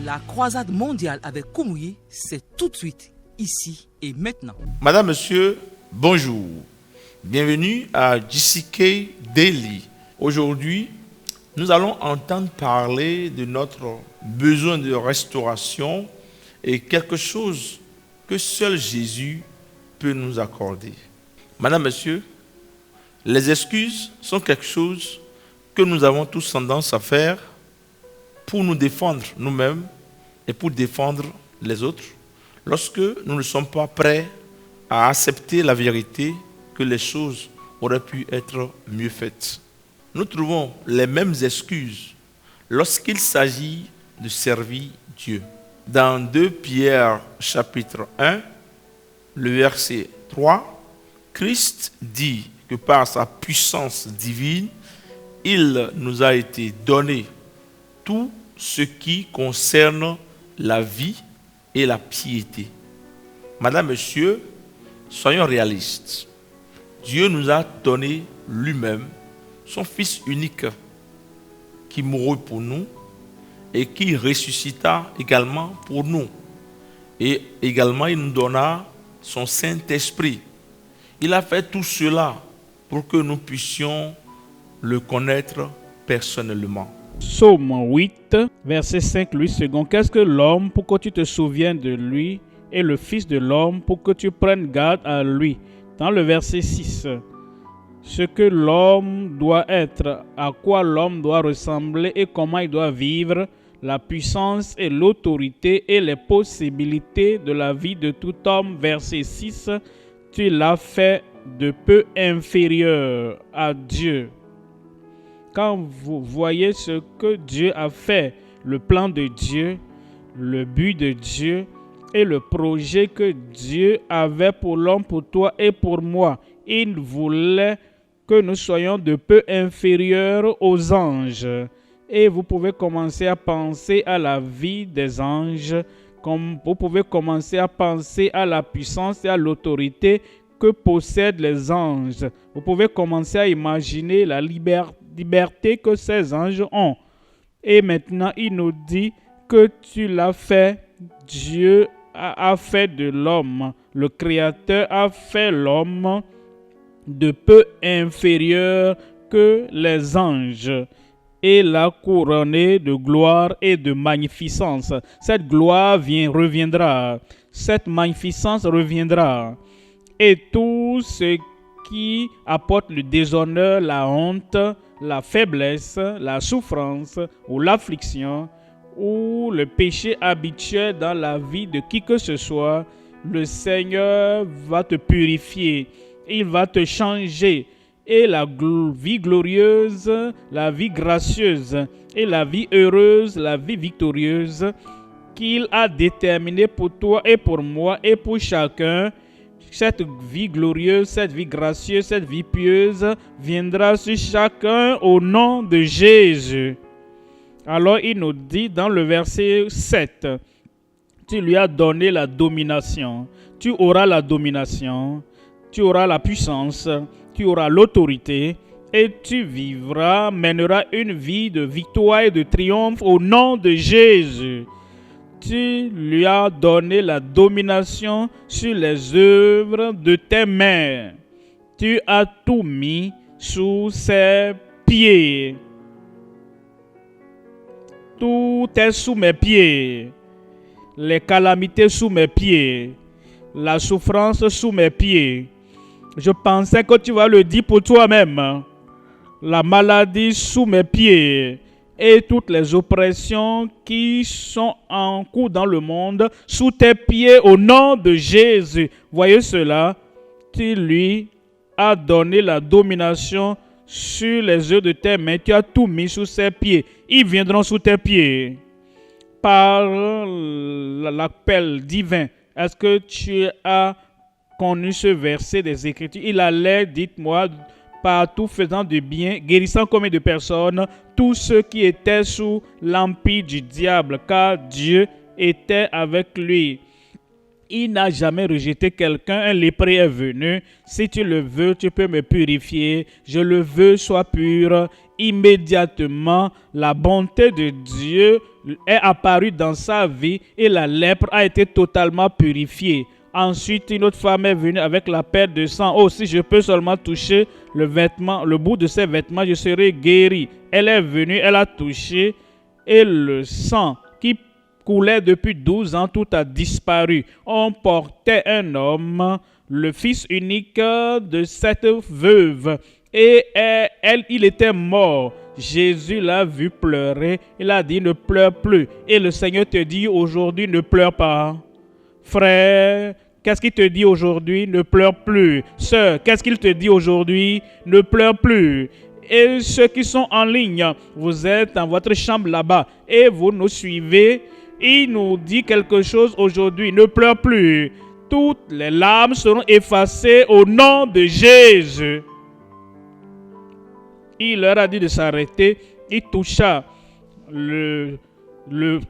La croisade mondiale avec Kumuyi, c'est tout de suite, ici et maintenant. Madame, Monsieur, bonjour. Bienvenue à GCK Daily. Aujourd'hui, nous allons entendre parler de notre besoin de restauration et quelque chose que seul Jésus peut nous accorder. Madame, Monsieur, les excuses sont quelque chose que nous avons tous tendance à faire pour nous défendre nous-mêmes et pour défendre les autres lorsque nous ne sommes pas prêts à accepter la vérité que les choses auraient pu être mieux faites. Nous trouvons les mêmes excuses lorsqu'il s'agit de servir Dieu. Dans 2 Pierre chapitre 1, le verset 3, Christ dit que par sa puissance divine, il nous a été donné tout ce qui concerne la vie et la piété. Madame, Monsieur, soyons réalistes. Dieu nous a donné lui-même son Fils unique qui mourut pour nous et qui ressuscita également pour nous. Et également, il nous donna son Saint-Esprit. Il a fait tout cela pour que nous puissions le connaître personnellement. Psaume 8, verset 5, Louis II. Qu'est-ce que l'homme pour que tu te souviennes de lui et le Fils de l'homme pour que tu prennes garde à lui? Dans le verset 6, ce que l'homme doit être, à quoi l'homme doit ressembler et comment il doit vivre, la puissance et l'autorité et les possibilités de la vie de tout homme. Verset 6, tu l'as fait de peu inférieur à Dieu. Quand vous voyez ce que Dieu a fait, le plan de Dieu, le but de Dieu et le projet que Dieu avait pour l'homme, pour toi et pour moi, il voulait que nous soyons de peu inférieurs aux anges. Et vous pouvez commencer à penser à la vie des anges, comme vous pouvez commencer à penser à la puissance et à l'autorité que possèdent les anges. Vous pouvez commencer à imaginer la liberté que ces anges ont. Et maintenant, il nous dit que tu l'as fait. Dieu a fait de l'homme. Le Créateur a fait l'homme de peu inférieur que les anges et l'a couronné de gloire et de magnificence. Cette gloire reviendra. Cette magnificence reviendra. Et tout ce qui apporte le déshonneur, la honte, la faiblesse, la souffrance ou l'affliction ou le péché habituel dans la vie de qui que ce soit, le Seigneur va te purifier, il va te changer et la vie glorieuse, la vie gracieuse et la vie heureuse, la vie victorieuse qu'il a déterminée pour toi et pour moi et pour chacun. Cette vie glorieuse, cette vie gracieuse, cette vie pieuse viendra sur chacun au nom de Jésus. Alors il nous dit dans le verset 7, tu lui as donné la domination, tu auras la domination, tu auras la puissance, tu auras l'autorité et tu mèneras une vie de victoire et de triomphe au nom de Jésus. Tu lui as donné la domination sur les œuvres de tes mains. Tu as tout mis sous ses pieds. Tout est sous mes pieds. Les calamités sous mes pieds. La souffrance sous mes pieds. Je pensais que tu vas le dire pour toi-même. La maladie sous mes pieds. Et toutes les oppressions qui sont en cours dans le monde sous tes pieds au nom de Jésus. Voyez cela, tu lui as donné la domination sur les œufs de tes mains, tu as tout mis sous ses pieds. Ils viendront sous tes pieds par l'appel divin. Est-ce que tu as connu ce verset des Écritures? Il allait, dites-moi, partout faisant du bien, guérissant combien de personnes? Tous ceux qui étaient sous l'empire du diable, car Dieu était avec lui. Il n'a jamais rejeté quelqu'un. Un lépreux est venu. Si tu le veux, tu peux me purifier. Je le veux, sois pur. Immédiatement, la bonté de Dieu est apparu dans sa vie et la lèpre a été totalement purifiée. Ensuite, une autre femme est venue avec la perte de sang. Oh, si je peux seulement toucher le vêtement, le bout de ses vêtements, je serai guérie. Elle est venue, elle a touché et le sang qui coulait depuis 12 ans, tout a disparu. On portait un homme, le fils unique de cette veuve, et il était mort. Jésus l'a vu pleurer, il a dit ne pleure plus. Et le Seigneur te dit aujourd'hui ne pleure pas. Frère, qu'est-ce qu'il te dit aujourd'hui? Ne pleure plus. Sœur, qu'est-ce qu'il te dit aujourd'hui? Ne pleure plus. Et ceux qui sont en ligne, vous êtes dans votre chambre là-bas et vous nous suivez. Il nous dit quelque chose aujourd'hui. Ne pleure plus. Toutes les larmes seront effacées au nom de Jésus. Il leur a dit de s'arrêter. Il toucha. Le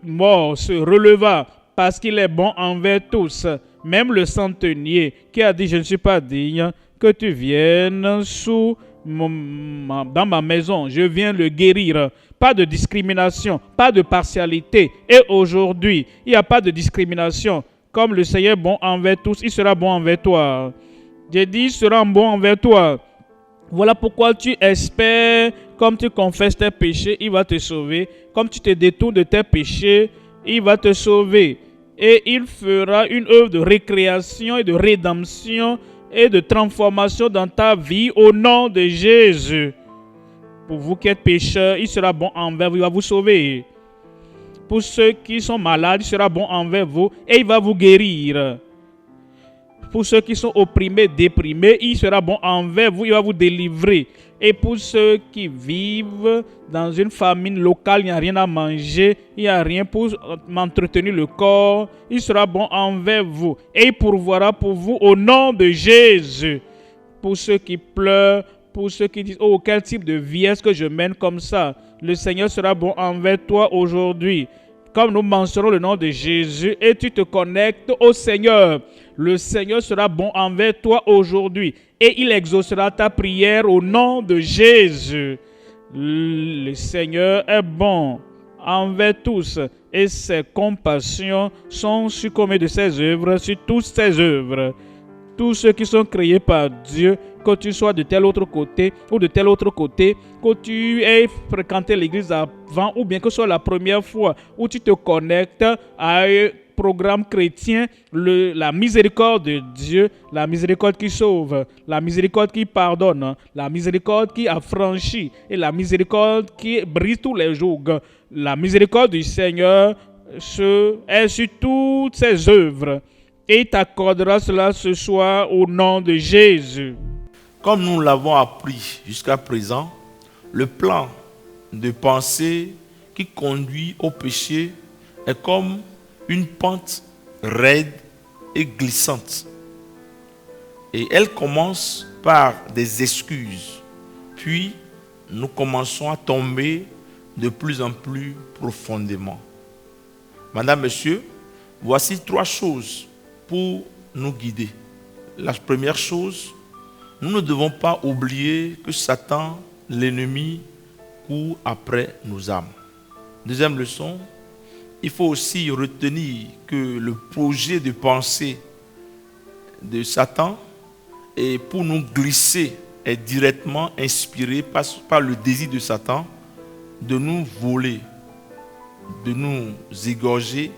mort se releva parce qu'il est bon envers tous. Même le centenier qui a dit « Je ne suis pas digne que tu viennes dans ma maison. Je viens le guérir. » Pas de discrimination, pas de partialité. Et aujourd'hui, il n'y a pas de discrimination. Comme le Seigneur est bon envers tous, il sera bon envers toi. J'ai dit, il sera bon envers toi. Voilà pourquoi tu espères, comme tu confesses tes péchés, il va te sauver. Comme tu te détournes de tes péchés, il va te sauver. Et il fera une œuvre de récréation et de rédemption et de transformation dans ta vie au nom de Jésus. Pour vous qui êtes pécheurs, il sera bon envers vous, il va vous sauver. Pour ceux qui sont malades, il sera bon envers vous et il va vous guérir. Pour ceux qui sont opprimés, déprimés, il sera bon envers vous, il va vous délivrer. Et pour ceux qui vivent dans une famine locale, il n'y a rien à manger, il n'y a rien pour m'entretenir le corps, il sera bon envers vous. Et il pourvoira pour vous au nom de Jésus. Pour ceux qui pleurent, pour ceux qui disent « Oh, quel type de vie est-ce que je mène comme ça ?» Le Seigneur sera bon envers toi aujourd'hui. Comme nous mentionnons le nom de Jésus et tu te connectes au Seigneur, le Seigneur sera bon envers toi aujourd'hui et il exaucera ta prière au nom de Jésus. Le Seigneur est bon envers tous et ses compassions sont sur combien de ses œuvres, sur toutes ses œuvres. Tous ceux qui sont créés par Dieu, que tu sois de tel autre côté ou de tel autre côté, que tu aies fréquenté l'église avant ou bien que ce soit la première fois où tu te connectes à un programme chrétien, la miséricorde de Dieu, la miséricorde qui sauve, la miséricorde qui pardonne, la miséricorde qui affranchit et la miséricorde qui brise tous les jours. La miséricorde du Seigneur est sur toutes ses œuvres. Et il t'accordera cela ce soir au nom de Jésus. Comme nous l'avons appris jusqu'à présent, le plan de pensée qui conduit au péché est comme une pente raide et glissante. Et elle commence par des excuses. Puis, nous commençons à tomber de plus en plus profondément. Madame, Monsieur, voici 3 choses pour nous guider. La première chose, nous ne devons pas oublier que Satan, l'ennemi, court après nos âmes. Deuxième leçon, il faut aussi retenir que le projet de pensée de Satan est pour nous glisser est directement inspiré par le désir de Satan de nous voler, de nous égorger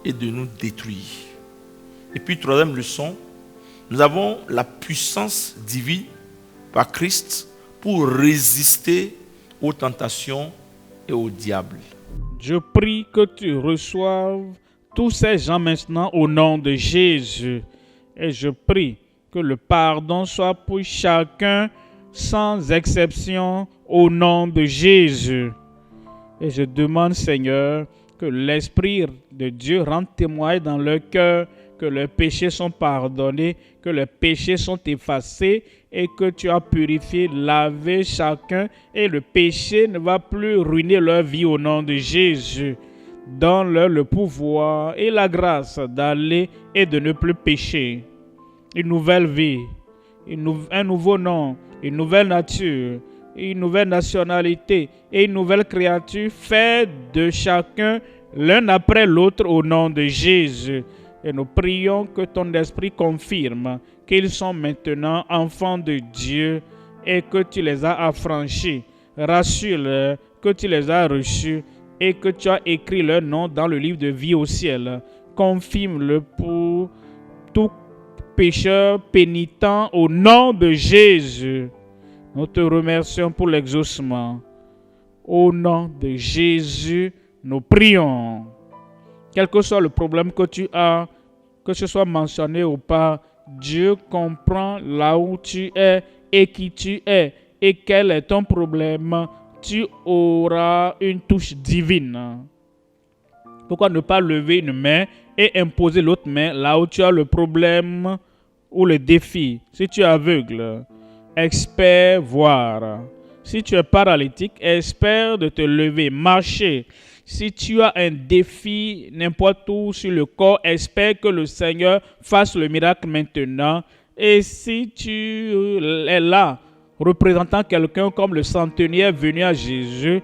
et de nous détruire. Et puis, troisième leçon, nous avons la puissance divine par Christ pour résister aux tentations et au diable. Je prie que tu reçoives tous ces gens maintenant au nom de Jésus. Et je prie que le pardon soit pour chacun sans exception au nom de Jésus. Et je demande, Seigneur, que l'Esprit de Dieu rende témoin dans leur cœur que leurs péchés sont pardonnés, que leurs péchés sont effacés et que tu as purifié, lavé chacun et le péché ne va plus ruiner leur vie au nom de Jésus. Donne-leur le pouvoir et la grâce d'aller et de ne plus pécher. Une nouvelle vie, un nouveau nom, une nouvelle nature, une nouvelle nationalité et une nouvelle créature fait de chacun l'un après l'autre au nom de Jésus. Et nous prions que ton esprit confirme qu'ils sont maintenant enfants de Dieu et que tu les as affranchis. Rassure-les que tu les as reçus et que tu as écrit leur nom dans le livre de vie au ciel. Confirme-le pour tout pécheur pénitent au nom de Jésus. Nous te remercions pour l'exaucement. Au nom de Jésus, nous prions. Quel que soit le problème que tu as, que ce soit mentionné ou pas, Dieu comprend là où tu es et qui tu es et quel est ton problème. Tu auras une touche divine. Pourquoi ne pas lever une main et imposer l'autre main là où tu as le problème ou le défi? Si tu es aveugle, espère voir. Si tu es paralytique, espère de te lever, marcher. Si tu as un défi n'importe où sur le corps, espère que le Seigneur fasse le miracle maintenant. Et si tu es là, représentant quelqu'un comme le centenier venu à Jésus,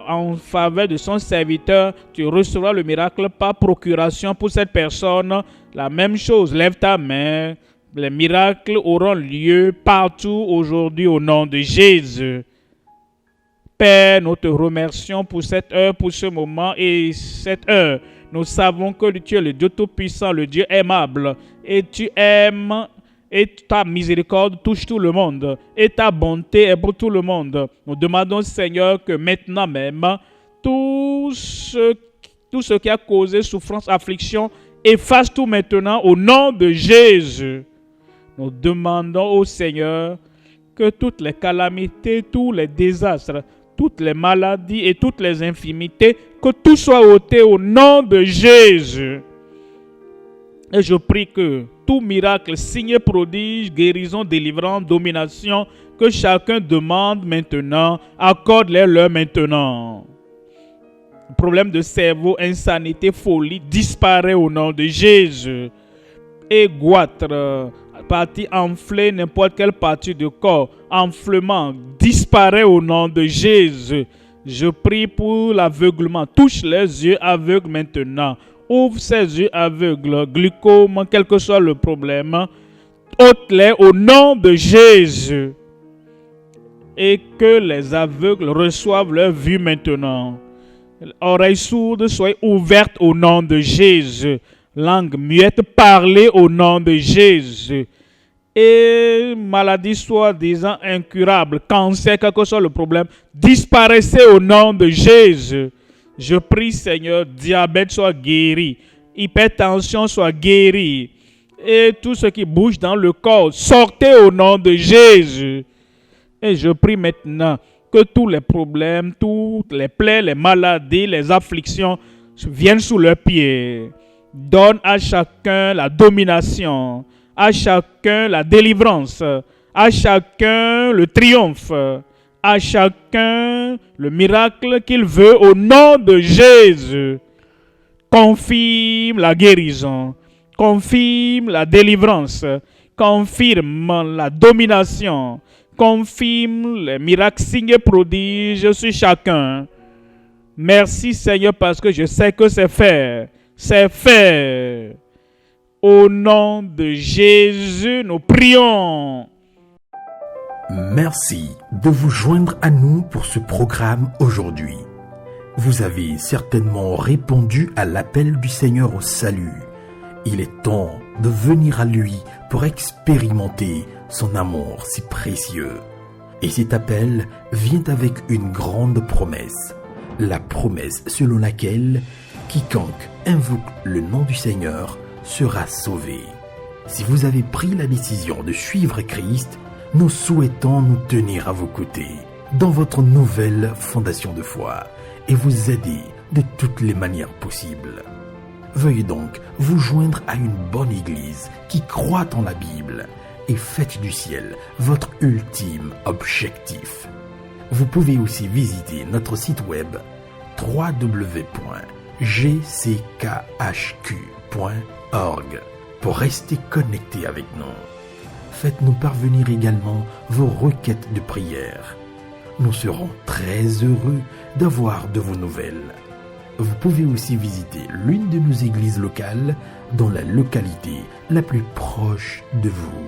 en faveur de son serviteur, tu recevras le miracle par procuration pour cette personne. La même chose, lève ta main. Les miracles auront lieu partout aujourd'hui au nom de Jésus. Père, nous te remercions pour cette heure, pour ce moment et cette heure. Nous savons que tu es le Dieu Tout-Puissant, le Dieu aimable, et tu aimes, et ta miséricorde touche tout le monde, et ta bonté est pour tout le monde. Nous demandons, Seigneur, que maintenant même, tout ce qui a causé souffrance, affliction, efface tout maintenant au nom de Jésus. Nous demandons au Seigneur que toutes les calamités, tous les désastres, toutes les maladies et toutes les infirmités, que tout soit ôté au nom de Jésus. Et je prie que tout miracle, signe, prodige, guérison, délivrance, domination, que chacun demande maintenant, accorde-les-leur maintenant. Problème de cerveau, insanité, folie, disparaît au nom de Jésus. Et goitre, partie enflée, n'importe quelle partie du corps, enflement, disparaît au nom de Jésus. Je prie pour l'aveuglement. Touche les yeux aveugles maintenant. Ouvre ses yeux aveugles. Glucome, quel que soit le problème, ôte-les au nom de Jésus. Et que les aveugles reçoivent leur vue maintenant. Oreilles sourdes soient ouvertes au nom de Jésus. Langue muette, parlez au nom de Jésus. Et maladie soi-disant incurable, cancer, quel que soit le problème, disparaissez au nom de Jésus. Je prie, Seigneur, diabète soit guéri, hypertension soit guéri, et tout ce qui bouge dans le corps, sortez au nom de Jésus. Et je prie maintenant que tous les problèmes, toutes les plaies, les maladies, les afflictions viennent sous leurs pieds. Donne à chacun la domination, à chacun la délivrance, à chacun le triomphe, à chacun le miracle qu'il veut au nom de Jésus. Confirme la guérison, confirme la délivrance, confirme la domination, confirme les miracles, signes et prodiges sur chacun. Merci Seigneur parce que je sais que c'est fait. C'est fait. Au nom de Jésus, nous prions. Merci de vous joindre à nous pour ce programme aujourd'hui. Vous avez certainement répondu à l'appel du Seigneur au salut. Il est temps de venir à lui pour expérimenter son amour si précieux. Et cet appel vient avec une grande promesse. La promesse selon laquelle quiconque invoque le nom du Seigneur sera sauvé. Si vous avez pris la décision de suivre Christ, nous souhaitons nous tenir à vos côtés dans votre nouvelle fondation de foi et vous aider de toutes les manières possibles. Veuillez donc vous joindre à une bonne église qui croit en la Bible et faites du ciel votre ultime objectif. Vous pouvez aussi visiter notre site web www.gckhq.org pour rester connecté avec nous. Faites-nous parvenir également vos requêtes de prière. Nous serons très heureux d'avoir de vos nouvelles. Vous pouvez aussi visiter l'une de nos églises locales dans la localité la plus proche de vous.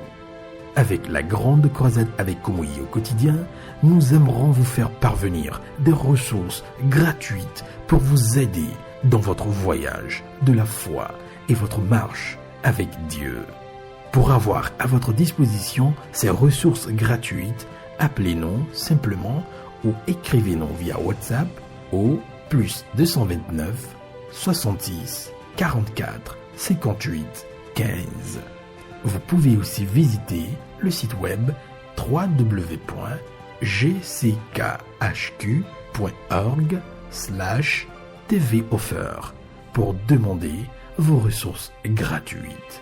Avec la grande croisade avec Kumuyi au quotidien, nous aimerons vous faire parvenir des ressources gratuites pour vous aider dans votre voyage de la foi et votre marche avec Dieu. Pour avoir à votre disposition ces ressources gratuites, appelez-nous simplement ou écrivez-nous via WhatsApp au +229 66 44 58 15. Vous pouvez aussi visiter le site web www.gckhq.org/tvoffer pour demander vos ressources gratuites.